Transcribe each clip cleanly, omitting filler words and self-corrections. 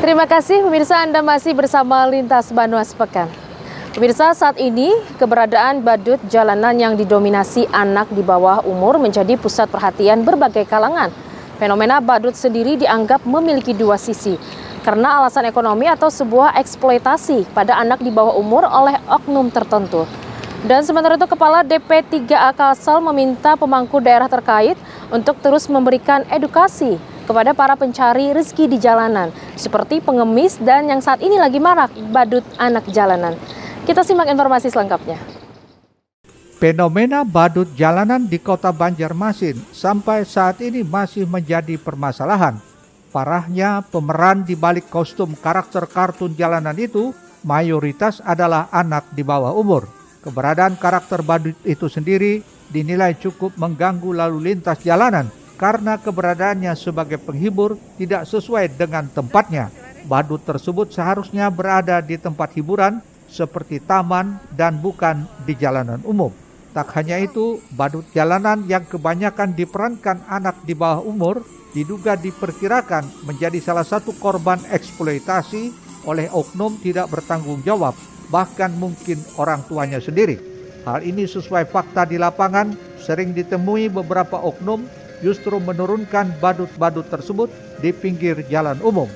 Terima kasih pemirsa, Anda masih bersama Lintas Banuas Pekan. Pemirsa, saat ini keberadaan badut jalanan yang didominasi anak di bawah umur menjadi pusat perhatian berbagai kalangan. Fenomena badut sendiri dianggap memiliki dua sisi, karena alasan ekonomi atau sebuah eksploitasi pada anak di bawah umur oleh oknum tertentu. Dan sementara itu, Kepala DP3A Kalsel meminta pemangku daerah terkait untuk terus memberikan edukasi kepada para pencari rezeki di jalanan, seperti pengemis dan yang saat ini lagi marak, badut anak jalanan. Kita simak informasi selengkapnya. Fenomena badut jalanan di kota Banjarmasin sampai saat ini masih menjadi permasalahan. Parahnya, pemeran di balik kostum karakter kartun jalanan itu mayoritas adalah anak di bawah umur. Keberadaan karakter badut itu sendiri dinilai cukup mengganggu lalu lintas jalanan karena keberadaannya sebagai penghibur tidak sesuai dengan tempatnya. Badut tersebut seharusnya berada di tempat hiburan seperti taman dan bukan di jalanan umum. Tak hanya itu, badut jalanan yang kebanyakan diperankan anak di bawah umur diduga diperkirakan menjadi salah satu korban eksploitasi oleh oknum tidak bertanggung jawab, bahkan mungkin orang tuanya sendiri. Hal ini sesuai fakta di lapangan, sering ditemui beberapa oknum justru menurunkan badut-badut tersebut di pinggir jalan umum.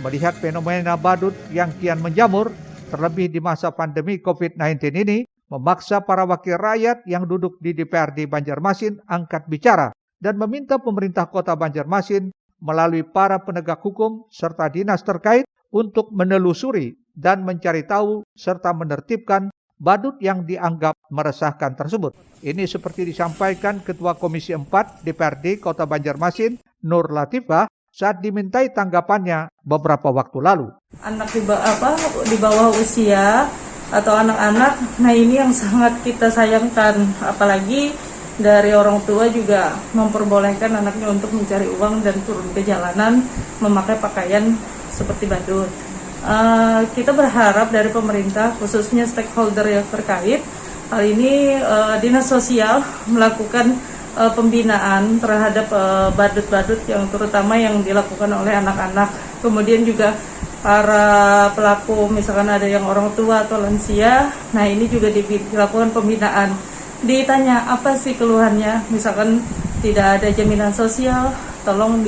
Melihat fenomena badut yang kian menjamur, terlebih di masa pandemi COVID-19 ini, memaksa para wakil rakyat yang duduk di DPRD Banjarmasin angkat bicara dan meminta pemerintah kota Banjarmasin melalui para penegak hukum serta dinas terkait untuk menelusuri dan mencari tahu serta menertibkan badut yang dianggap meresahkan tersebut. Ini seperti disampaikan Ketua Komisi 4 DPRD Kota Banjarmasin, Nur Latifah, saat dimintai tanggapannya beberapa waktu lalu. Anak di bawah usia atau anak-anak, nah ini yang sangat kita sayangkan, apalagi dari orang tua juga memperbolehkan anaknya untuk mencari uang dan turun ke jalanan memakai pakaian seperti badut. Kita berharap dari pemerintah, khususnya stakeholder yang terkait, hal ini dinas sosial melakukan pembinaan terhadap badut-badut yang terutama yang dilakukan oleh anak-anak. Kemudian juga para pelaku, misalkan ada yang orang tua atau lansia, nah ini juga dilakukan pembinaan. Ditanya apa sih keluhannya, misalkan tidak ada jaminan sosial, tolong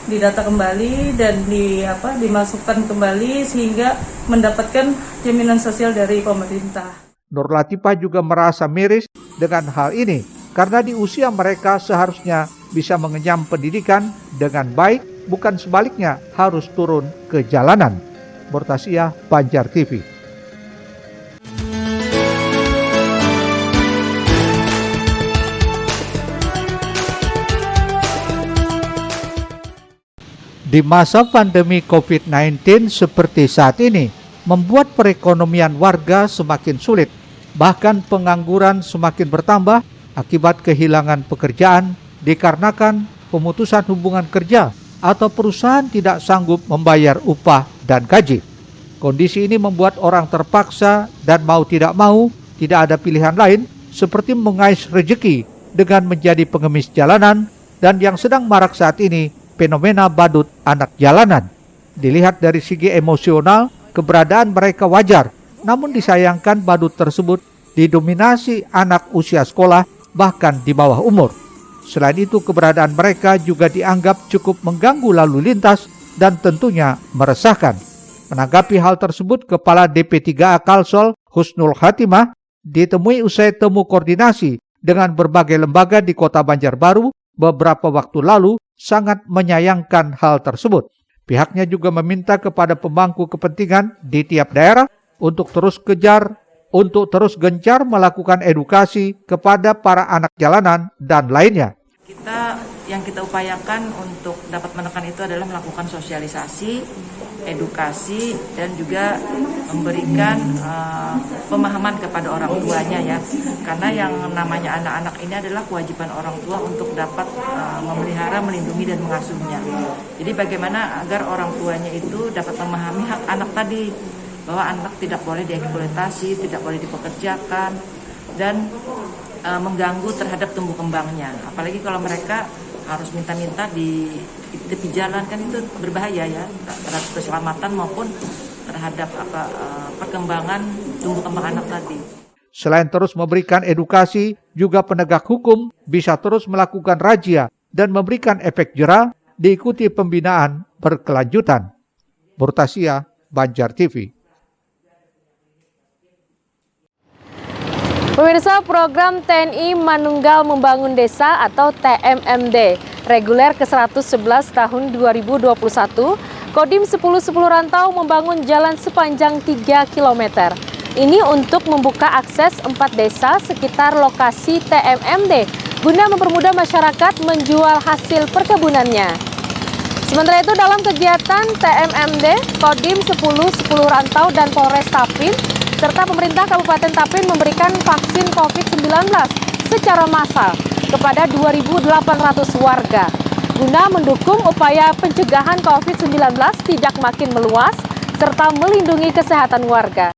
didata kembali dan dimasukkan kembali sehingga mendapatkan jaminan sosial dari pemerintah. Nur Latifah juga merasa miris dengan hal ini karena di usia mereka seharusnya bisa mengenyam pendidikan dengan baik, bukan sebaliknya harus turun ke jalanan. Murtasiah, Banjar TV. Di masa pandemi COVID-19 seperti saat ini, membuat perekonomian warga semakin sulit. Bahkan pengangguran semakin bertambah akibat kehilangan pekerjaan dikarenakan pemutusan hubungan kerja atau perusahaan tidak sanggup membayar upah dan gaji. Kondisi ini membuat orang terpaksa dan mau tidak mau tidak ada pilihan lain seperti mengais rejeki dengan menjadi pengemis jalanan dan yang sedang marak saat ini, fenomena badut anak jalanan. Dilihat dari segi emosional, keberadaan mereka wajar, namun disayangkan badut tersebut didominasi anak usia sekolah bahkan di bawah umur. Selain itu, keberadaan mereka juga dianggap cukup mengganggu lalu lintas dan tentunya meresahkan. Menanggapi hal tersebut, Kepala DP3A Kalsel Husnul Khatimah ditemui usai temu koordinasi dengan berbagai lembaga di Kota Banjarbaru beberapa waktu lalu sangat menyayangkan hal tersebut. Pihaknya juga meminta kepada pemangku kepentingan di tiap daerah untuk terus gencar melakukan edukasi kepada para anak jalanan dan lainnya. Yang kita upayakan untuk dapat menekan itu adalah melakukan sosialisasi, edukasi, dan juga memberikan pemahaman kepada orang tuanya ya. Karena yang namanya anak-anak ini adalah kewajiban orang tua untuk dapat memelihara, melindungi, dan mengasuhnya. Jadi bagaimana agar orang tuanya itu dapat memahami hak anak tadi, bahwa anak tidak boleh dieksploitasi, tidak boleh dipekerjakan, dan mengganggu terhadap tumbuh kembangnya. Apalagi kalau mereka harus minta-minta di tepi jalan, kan itu berbahaya ya terhadap keselamatan maupun terhadap perkembangan tumbuh kembang anak tadi. Selain terus memberikan edukasi, juga penegak hukum bisa terus melakukan razia dan memberikan efek jera diikuti pembinaan berkelanjutan. Murtasia, Banjar TV. Pemirsa, program TNI Manunggal Membangun Desa atau TMMD reguler ke-111 tahun 2021, Kodim 1010 Rantau membangun jalan sepanjang 3 km. Ini untuk membuka akses 4 desa sekitar lokasi TMMD guna mempermudah masyarakat menjual hasil perkebunannya. Sementara itu dalam kegiatan TMMD, Kodim 1010 Rantau dan Polres Tapin serta pemerintah Kabupaten Tapin memberikan vaksin COVID-19 secara massal kepada 2.800 warga guna mendukung upaya pencegahan COVID-19 tidak makin meluas serta melindungi kesehatan warga.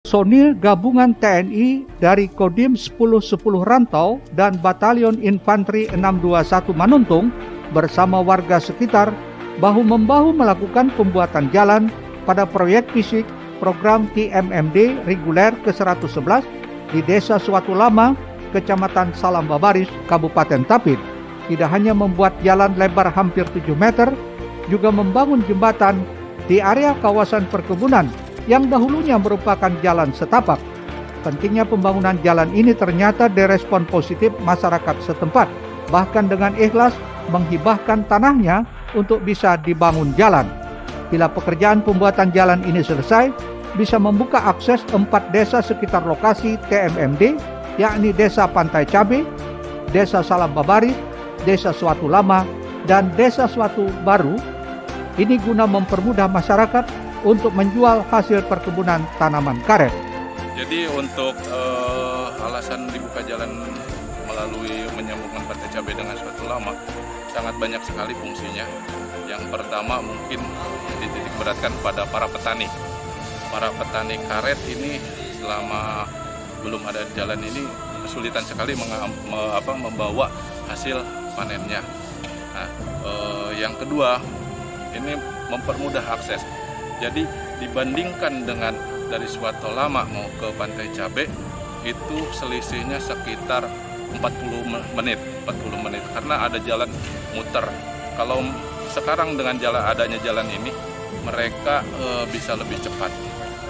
Personil gabungan TNI dari Kodim 1010 Rantau dan Batalion Infanteri 621 Manuntung bersama warga sekitar bahu-membahu melakukan pembuatan jalan pada proyek fisik program TMMD reguler ke-111 di Desa Suatu Lama, Kecamatan Salambabaris, Kabupaten Tapin. Tidak hanya membuat jalan lebar hampir 7 meter, juga membangun jembatan di area kawasan perkebunan yang dahulunya merupakan jalan setapak. Pentingnya pembangunan jalan ini ternyata direspon positif masyarakat setempat, bahkan dengan ikhlas menghibahkan tanahnya untuk bisa dibangun jalan. Bila pekerjaan pembuatan jalan ini selesai, bisa membuka akses 4 desa sekitar lokasi TMMD, yakni Desa Pantai Cabe, Desa Salambabaris, Desa Suatu Lama, dan Desa Suatu Baru. Ini guna mempermudah masyarakat untuk menjual hasil perkebunan tanaman karet. Jadi untuk alasan dibuka jalan melalui menyambungkan Pantai Cabe dengan Suatu Lama sangat banyak sekali fungsinya. Yang pertama mungkin dititik beratkan pada para petani. Para petani karet ini selama belum ada jalan ini kesulitan sekali membawa hasil panennya. Nah, yang kedua ini mempermudah akses. Jadi dibandingkan dengan dari Suatu Lama mau ke Pantai Cabe itu selisihnya sekitar 40 menit karena ada jalan muter. Kalau sekarang dengan adanya jalan ini mereka bisa lebih cepat.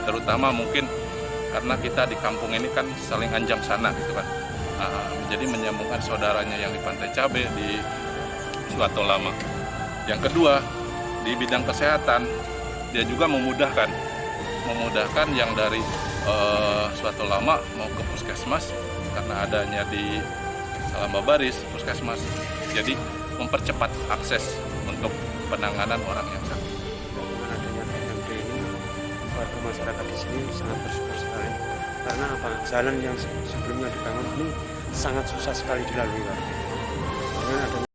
Terutama mungkin karena kita di kampung ini kan saling anjang sana gitu kan. Jadi menyambungkan saudaranya yang di Pantai Cabe di Suatu Lama. Yang kedua, di bidang kesehatan dia juga memudahkan yang dari Suatu Lama mau ke puskesmas karena adanya di Salambabaris puskesmas, jadi mempercepat akses untuk penanganan orang yang sakit. Dengan adanya TMMD ini, warga masyarakat di sini sangat bersyukur sekali karena jalan yang sebelumnya dibangun ini sangat susah sekali dilalui warga. Dengan adanya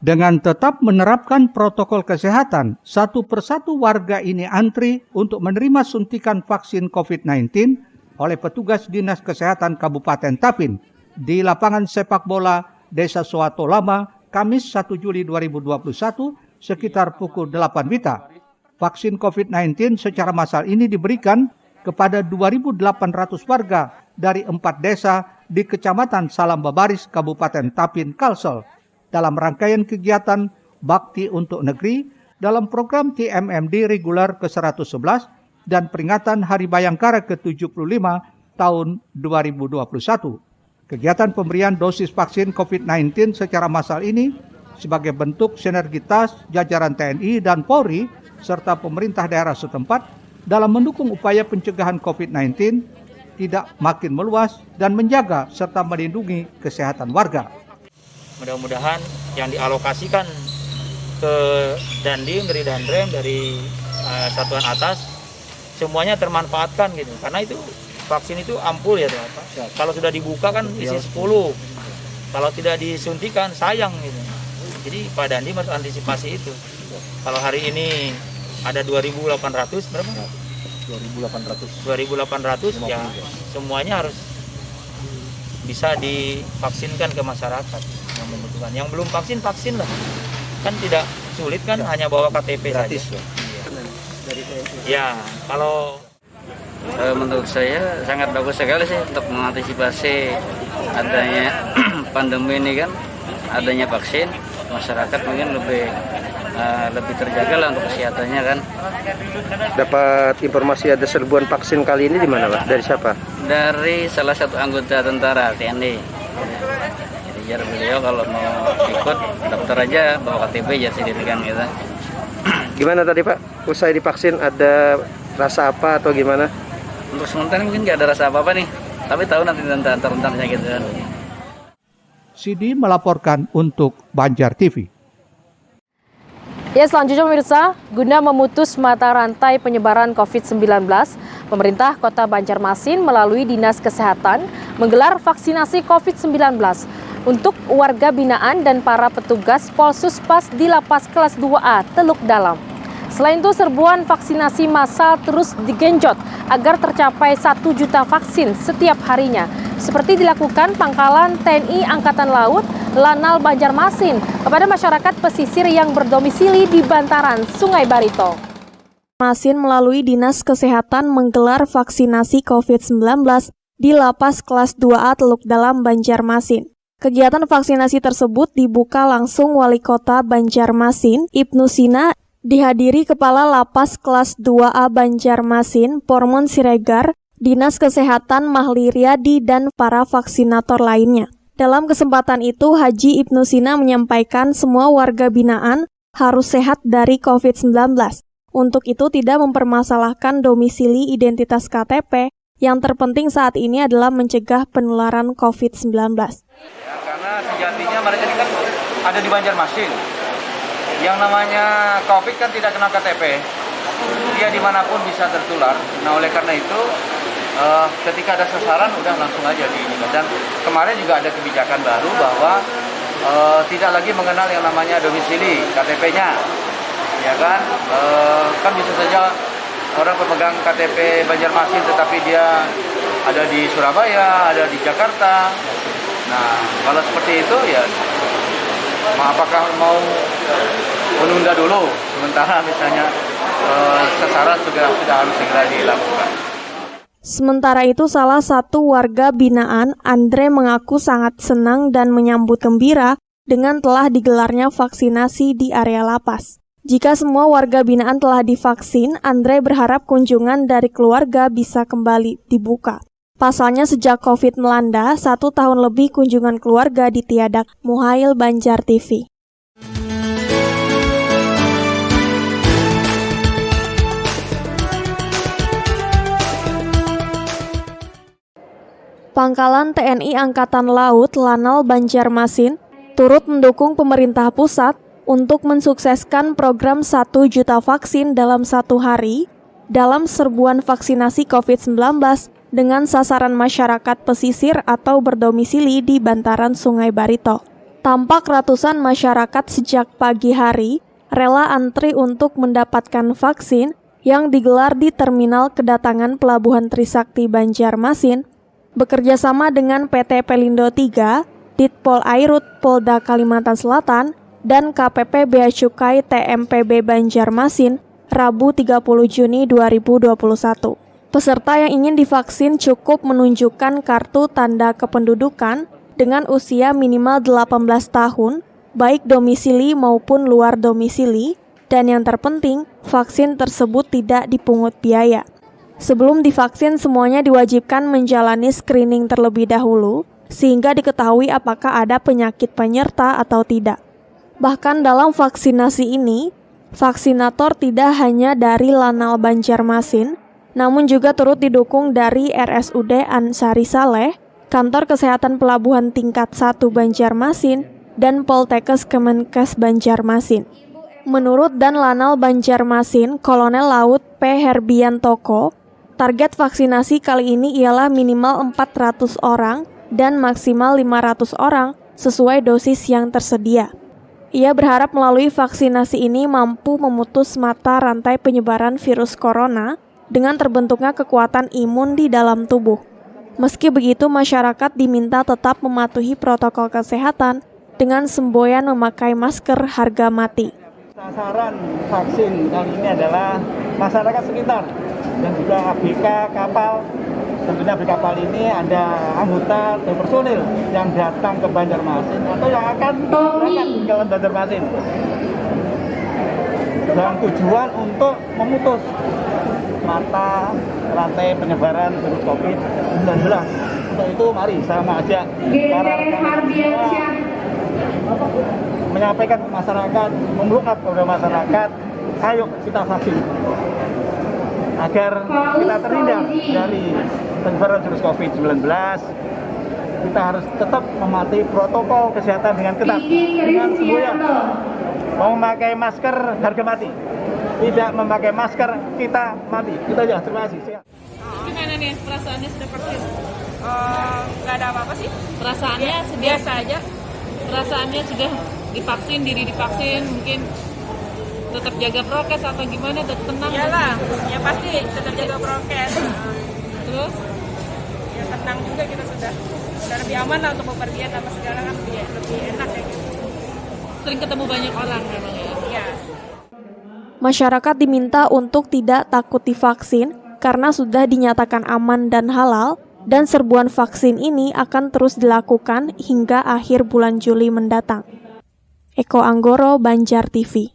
Dengan tetap menerapkan protokol kesehatan, satu persatu warga ini antri untuk menerima suntikan vaksin COVID-19 oleh petugas Dinas Kesehatan Kabupaten Tapin di lapangan sepak bola Desa Suatu Lama, Kamis 1 Juli 2021 sekitar pukul 8 WITA. Vaksin COVID-19 secara massal ini diberikan kepada 2.800 warga dari 4 desa di Kecamatan Salambabaris, Kabupaten Tapin, Kalsel, dalam rangkaian kegiatan Bakti untuk Negeri dalam program TMMD reguler ke-111 dan peringatan Hari Bayangkara ke-75 tahun 2021. Kegiatan pemberian dosis vaksin COVID-19 secara massal ini sebagai bentuk sinergitas jajaran TNI dan Polri serta pemerintah daerah setempat dalam mendukung upaya pencegahan COVID-19 tidak makin meluas dan menjaga serta melindungi kesehatan warga. Mudah-mudahan yang dialokasikan ke Dandim, dari Dandrem, dari satuan atas, semuanya termanfaatkan gitu. Karena itu vaksin itu ampul ya teman-teman. Kalau sudah dibuka kan isi 10. Kalau tidak disuntikan sayang gitu. Jadi Pak Dandim harus antisipasi itu. Kalau hari ini ada 2.800 berapa? 2.800 ya semuanya harus bisa divaksinkan ke masyarakat yang membutuhkan. Yang belum vaksin lah. Kan tidak sulit kan, hanya bawa KTP gratis saja. Ya, kalau menurut saya sangat bagus sekali sih untuk mengantisipasi adanya pandemi ini kan, adanya vaksin, masyarakat mungkin lebih terjaga lah untuk kesehatannya kan. Dapat informasi ada serbuan vaksin kali ini di mana, Pak? Dari siapa? Dari salah satu anggota tentara TNI. Jadi beliau kalau mau ikut daftar aja, bawa KTP aja sendiri kan gitu. Gimana tadi Pak? Usai divaksin ada rasa apa atau gimana? Untuk sementara mungkin nggak ada rasa apa-apa nih, tapi tahu nanti tentang gitu kan. Sidi melaporkan untuk Banjar TV. Ya, selanjutnya pemirsa, guna memutus mata rantai penyebaran COVID-19, pemerintah Kota Banjarmasin melalui Dinas Kesehatan menggelar vaksinasi COVID-19 untuk warga binaan dan para petugas Polsuspas di Lapas Kelas 2A Teluk Dalam. Selain itu, serbuan vaksinasi massal terus digenjot agar tercapai 1 juta vaksin setiap harinya, seperti dilakukan Pangkalan TNI Angkatan Laut Lanal Banjarmasin kepada masyarakat pesisir yang berdomisili di bantaran Sungai Barito. Masin melalui Dinas Kesehatan menggelar vaksinasi COVID-19 di Lapas Kelas 2A Teluk Dalam Banjarmasin. Kegiatan vaksinasi tersebut dibuka langsung Wali Kota Banjarmasin, Ibnu Sina, dihadiri Kepala Lapas Kelas 2A Banjarmasin, Pormon Siregar, Dinas Kesehatan Mahli Riyadi, dan para vaksinator lainnya. Dalam kesempatan itu, Haji Ibnu Sina menyampaikan semua warga binaan harus sehat dari COVID-19. Untuk itu tidak mempermasalahkan domisili identitas KTP, yang terpenting saat ini adalah mencegah penularan COVID-19. Ya, karena sejatinya mereka ini kan ada di Banjarmasin. Yang namanya COVID kan tidak kenal KTP. Dia dimanapun bisa tertular. Nah, oleh karena itu, ketika ada sasaran udah langsung aja diingat. Dan kemarin juga ada kebijakan baru bahwa tidak lagi mengenal yang namanya domisili KTP-nya, ya kan? Kan bisa saja orang pemegang KTP Banjarmasin tetapi dia ada di Surabaya, ada di Jakarta. Nah, kalau seperti itu ya, apakah mau menunda dulu sementara misalnya sasaran sudah harus segera dilakukan. Sementara itu, salah satu warga binaan, Andre, mengaku sangat senang dan menyambut gembira dengan telah digelarnya vaksinasi di area lapas. Jika semua warga binaan telah divaksin, Andre berharap kunjungan dari keluarga bisa kembali dibuka. Pasalnya sejak COVID melanda, 1 tahun lebih kunjungan keluarga ditiadak. Muhail, Banjar TV. Pangkalan TNI Angkatan Laut Lanal Banjarmasin turut mendukung pemerintah pusat untuk mensukseskan program 1 juta vaksin dalam 1 hari dalam serbuan vaksinasi COVID-19 dengan sasaran masyarakat pesisir atau berdomisili di bantaran Sungai Barito. Tampak ratusan masyarakat sejak pagi hari rela antri untuk mendapatkan vaksin yang digelar di Terminal Kedatangan Pelabuhan Trisakti Banjarmasin, bekerjasama dengan PT Pelindo 3, Ditpol Airut Polda Kalimantan Selatan, dan KPP Bea Cukai TMPB Banjarmasin, Rabu 30 Juni 2021. Peserta yang ingin divaksin cukup menunjukkan kartu tanda kependudukan dengan usia minimal 18 tahun, baik domisili maupun luar domisili, dan yang terpenting, vaksin tersebut tidak dipungut biaya. Sebelum divaksin, semuanya diwajibkan menjalani screening terlebih dahulu, sehingga diketahui apakah ada penyakit penyerta atau tidak. Bahkan dalam vaksinasi ini, vaksinator tidak hanya dari Lanal Banjarmasin, namun juga turut didukung dari RSUD Ansari Saleh, Kantor Kesehatan Pelabuhan Tingkat 1 Banjarmasin, dan Poltekkes Kemenkes Banjarmasin. Menurut Dan Lanal Banjarmasin, Kolonel Laut P. Herbiantoko, target vaksinasi kali ini ialah minimal 400 orang dan maksimal 500 orang sesuai dosis yang tersedia. Ia berharap melalui vaksinasi ini mampu memutus mata rantai penyebaran virus corona dengan terbentuknya kekuatan imun di dalam tubuh. Meski begitu, masyarakat diminta tetap mematuhi protokol kesehatan dengan semboyan memakai masker harga mati. Sasaran vaksin kali ini adalah masyarakat sekitar dan juga ABK kapal. Tentunya di kapal ini ada anggota dan personil yang datang ke Banjarmasin atau yang akan berangkat ke Banjarmasin. Dan tujuan untuk memutus mata rantai penyebaran virus COVID-19. Untuk itu mari saya mengajak para rekan-rekan menyampaikan ke masyarakat, memelukkan kepada masyarakat, ayo kita vaksin agar kita terhindar dari penyebaran virus COVID-19. Kita harus tetap mematuhi protokol kesehatan dengan ketat, dengan semboyan. Mau memakai masker harga mati, tidak memakai masker kita mati. Itu aja, terima kasih. Gimana nih perasaannya sudah vaksin? Nggak ada apa-apa sih. Perasaannya biasa aja. Perasaannya sudah divaksin, diri divaksin, mungkin tetap jaga prokes atau gimana, tetap tenang? Iyalah, ya pasti tetap jaga prokes. Terus? Ya tenang juga kita sudah lebih aman lah untuk bepergian sama sekarang kan lebih enak ya gitu. Sering ketemu banyak orang memang ya? Iya. Masyarakat diminta untuk tidak takut divaksin karena sudah dinyatakan aman dan halal, dan serbuan vaksin ini akan terus dilakukan hingga akhir bulan Juli mendatang. Eko Anggoro, Banjar TV.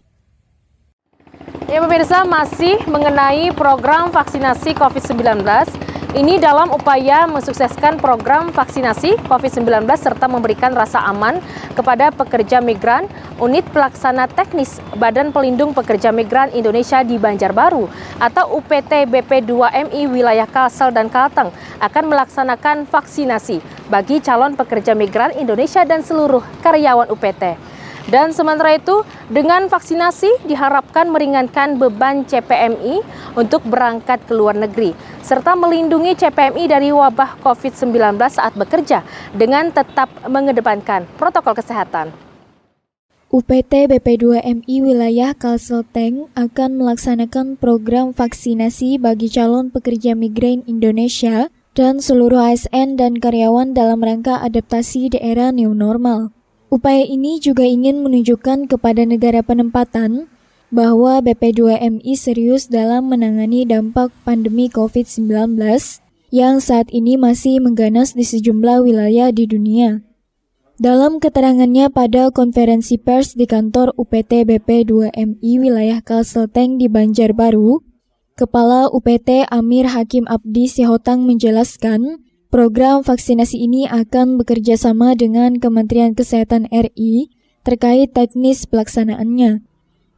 Ya pemirsa, masih mengenai program vaksinasi COVID-19, ini dalam upaya mensukseskan program vaksinasi COVID-19 serta memberikan rasa aman kepada pekerja migran, Unit Pelaksana Teknis Badan Pelindung Pekerja Migran Indonesia di Banjarbaru atau UPT BP2MI wilayah Kalsel dan Kalteng akan melaksanakan vaksinasi bagi calon pekerja migran Indonesia dan seluruh karyawan UPT. Dan sementara itu, dengan vaksinasi diharapkan meringankan beban CPMI untuk berangkat ke luar negeri, serta melindungi CPMI dari wabah COVID-19 saat bekerja dengan tetap mengedepankan protokol kesehatan. UPT BP2MI wilayah Kalselteng akan melaksanakan program vaksinasi bagi calon pekerja migran Indonesia dan seluruh ASN dan karyawan dalam rangka adaptasi di era new normal. Upaya ini juga ingin menunjukkan kepada negara penempatan bahwa BP2MI serius dalam menangani dampak pandemi COVID-19 yang saat ini masih mengganas di sejumlah wilayah di dunia. Dalam keterangannya pada konferensi pers di kantor UPT BP2MI wilayah Kalselteng di Banjarbaru, Kepala UPT Amir Hakim Abdi Sihotang menjelaskan, program vaksinasi ini akan bekerja sama dengan Kementerian Kesehatan RI terkait teknis pelaksanaannya.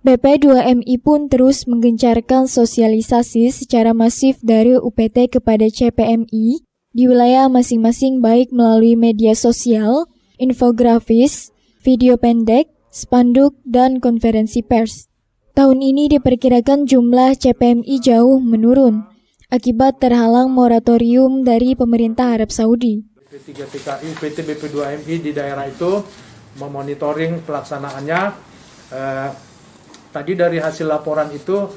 BP2MI pun terus menggencarkan sosialisasi secara masif dari UPT kepada CPMI di wilayah masing-masing baik melalui media sosial, infografis, video pendek, spanduk, dan konferensi pers. Tahun ini diperkirakan jumlah CPMI jauh menurun akibat terhalang moratorium dari pemerintah Arab Saudi. P3TKI, PT BP2MI di daerah itu memonitoring pelaksanaannya. Tadi dari hasil laporan itu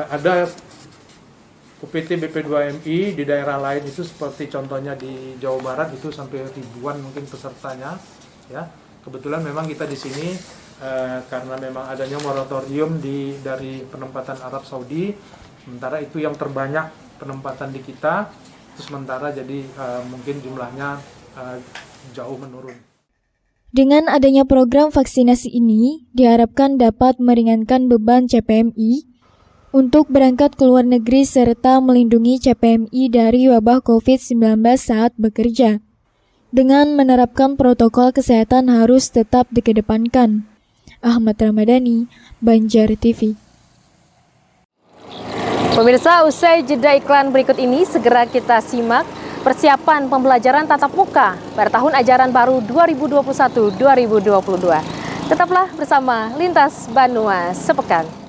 ada UPT BP2MI di daerah lain itu seperti contohnya di Jawa Barat itu sampai ribuan mungkin pesertanya. Ya, kebetulan memang kita di sini karena memang adanya moratorium dari penempatan Arab Saudi. Sementara itu yang terbanyak penempatan di kita, itu sementara jadi mungkin jumlahnya jauh menurun. Dengan adanya program vaksinasi ini, diharapkan dapat meringankan beban CPMI untuk berangkat ke luar negeri serta melindungi CPMI dari wabah COVID-19 saat bekerja. dengan menerapkan protokol kesehatan harus tetap dikedepankan. Ahmad Ramadhani, Banjar TV. Pemirsa, usai jeda iklan berikut ini, segera kita simak persiapan pembelajaran tatap muka pada tahun ajaran baru 2021-2022. Tetaplah bersama Lintas Banua Sepekan.